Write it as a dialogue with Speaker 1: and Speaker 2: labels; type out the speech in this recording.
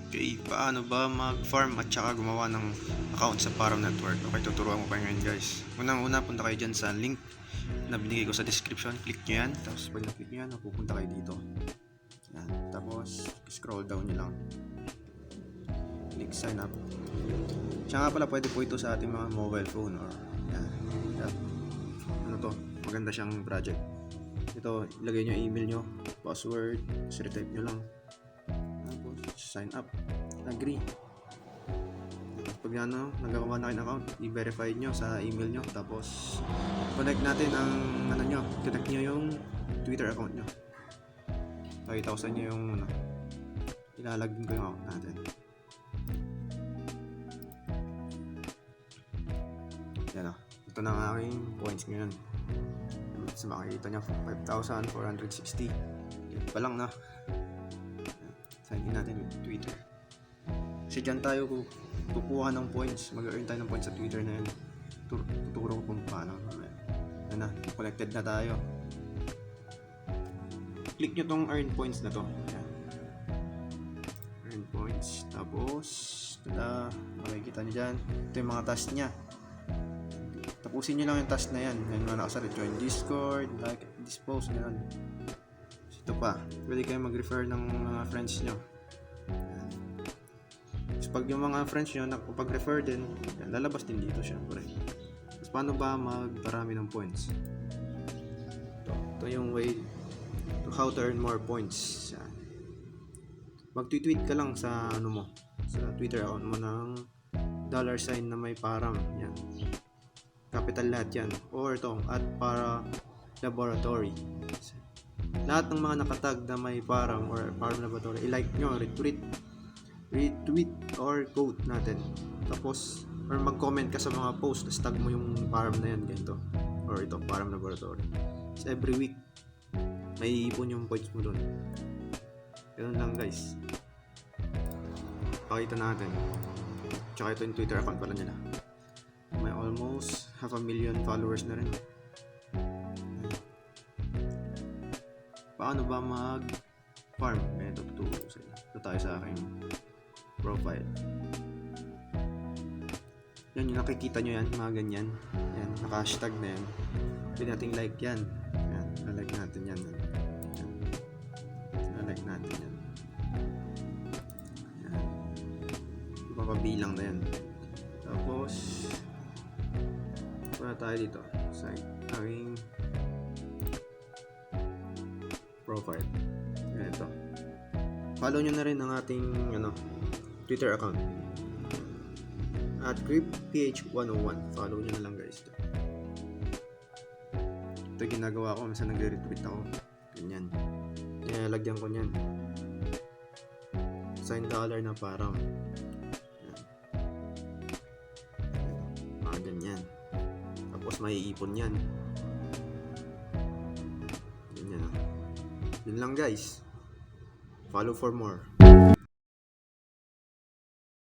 Speaker 1: Okay, paano ba mag-farm at saka gumawa ng account sa Param Network? Okay, tuturuan ko kayo ngayon guys. Unang-una, punta kayo dyan sa link na binigay ko sa description. Click nyo yan. Tapos pag na-click nyo yan, mapupunta kayo dito. Yan. Tapos, scroll down nyo lang. Click sign up. Siya nga pala, pwede po ito sa ating mga mobile phone or yan. Ano to? Maganda siyang project. Ito, ilagay nyo email nyo, password, retype nyo lang. Tapos, sign up. Agree. Tapos pag nagkakawa na kayo ng account, i-verify nyo sa email nyo. Tapos, connect natin ang connect nyo yung Twitter account nyo. Pakita ko sa inyo yung ilalagin ko yung account natin. Yan o. Ito na ang aking points ngayon. So makikita nyo, 5,460. Yan pa lang na. Sign in natin with Twitter. Kasi dyan tayo kukuha ng points. Mag-earn tayo ng points sa Twitter na yan. Tuturo ko kung paano. Yan na, connected na tayo. Click nyo tong earn points na to. Yan. Earn points. Tapos, tada, makikita nyo dyan. Ito yung mga task nya. Tapusin nyo lang yung task na yan. Yan mga nakasalit. Join Discord, like this post, gano'n. Ito pa, pwede kayo mag-refer ng mga friends nyo. Yan. So, pag yung mga friends nyo nakapag-refer din, yan, lalabas din dito syempre. Tapos paano ba magparami ng points? Ito yung way to how to earn more points. Yan. Mag-tweet ka lang sa sa Twitter account mo ng $sign na may param. Yan. Capital lahat yan. Or itong @para laboratory. Lahat ng mga nakatag na may param or param laboratory, i-like nyo, retweet or quote natin. Tapos, or mag-comment ka sa mga post, tapos tag mo yung param na yan, ganito. Or ito, param laboratory. So, every week, may ipon yung points mo dun. Ganun lang guys. Pakita natin. Tsaka ito yung Twitter account pala nila. May almost 500,000 followers na rin. Paano ba mag-farm? Ito tuturo ko sa inyo. Ito tayo sa aking profile. Yan, yung nakikita nyo yan, mga ganyan. Yan, naka-hashtag na yan. Pwede natin like yan. Yan, na-like natin yan. Yan. Na-like natin yan. Yan. Ipapabilang na yan. Tapos, wala tayo dito sa aking profile. Ito. Follow nyo na rin ang ating Twitter account at CryptPH101. Follow nyo na lang guys. Ito ginagawa ko, minsan nagre-retweet ako. Ganyan. Nilalagyan ko nyan. $sign na param. Ganyan. Tapos may iipon yan. Ganyan. Yun lang guys. Follow for more.